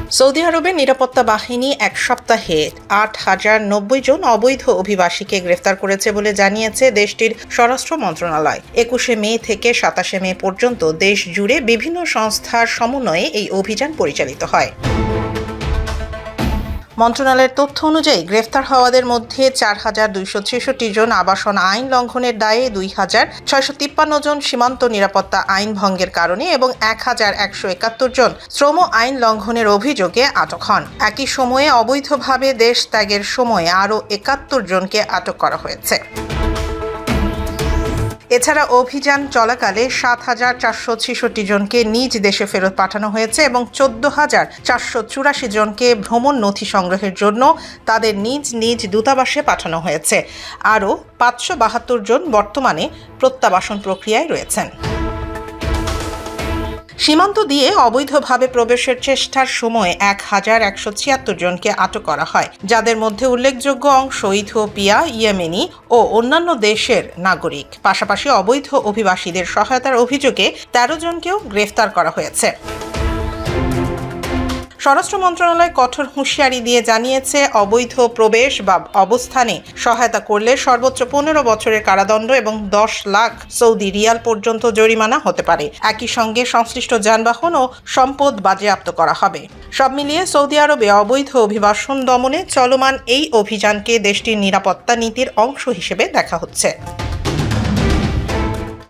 Saudi আরবের নিরাপত্তা বাহিনী এক সপ্তাহে ৮,০৯০ জন অবৈধ অভিবাসীকে গ্রেফতার করেছে বলে জানিয়েছে দেশটির স্বরাষ্ট্র মন্ত্রণালয়। ২১শে মে থেকে ২৭শে মে পর্যন্ত দেশ জুড়ে বিভিন্ন সংস্থার সমন্বয়ে এই অভিযান পরিচালিত হয়। মন্ত্রণালয়ের তথ্য অনুযায়ী গ্রেফতার হওয়াদের মধ্যে ৪,২৬৬ জন আবাসন আইন লঙ্ঘনের দায়ে, ২,৬৫৩ জন সীমান্ত নিরাপত্তা আইন ভঙ্গের কারণে এবং ১,১৭১ জন শ্রম আইন লঙ্ঘনের অভিযোগে আটক হন। একই সময়ে অবৈধভাবে দেশ ত্যাগের সময়ে আরও ৭১ জনকে আটক করা হয়েছে। এছাড়া অভিযান চলাকালে ৭,৪৬৬ জনকে নিজ দেশে ফেরত পাঠানো হয়েছে এবং ১৪,৪৮৪ জনকে ভ্রমণ নথি সংগ্রহের জন্য তাদের নিজ নিজ দূতাবাসে পাঠানো হয়েছে। আরও ৫৭২ জন বর্তমানে প্রত্যাবাসন প্রক্রিয়ায় রয়েছেন। সীমান্ত দিয়ে অবৈধভাবে প্রবেশের চেষ্টার সময় ১,১৭৬ জনকে আটক করা হয়, যাদের মধ্যে উল্লেখযোগ্য অংশ ইথিওপিয়া, ইয়েমেনি ও অন্যান্য দেশের নাগরিক। পাশাপাশি অবৈধ অভিবাসীদের সহায়তার অভিযোগে ১৩ জনকেও গ্রেফতার করা হয়েছে। স্বরাষ্ট্র মন্ত্রণালয় কঠোর হুঁশিয়ারি দিয়ে জানিয়েছে, অবৈধ প্রবেশ বা অবস্থানে সহায়তা করলে সর্বোচ্চ ১৫ বছরের কারাদণ্ড এবং ১০ লাখ সৌদি রিয়াল পর্যন্ত জরিমানা হতে পারে। একই সঙ্গে সংশ্লিষ্ট যানবাহন ও সম্পদ বাজেয়াপ্ত করা হবে। সব মিলিয়ে সৌদি আরবে অবৈধ অভিবাসন দমনে চলমান এই অভিযানকে দেশটির নিরাপত্তা নীতির অংশ হিসেবে দেখা হচ্ছে।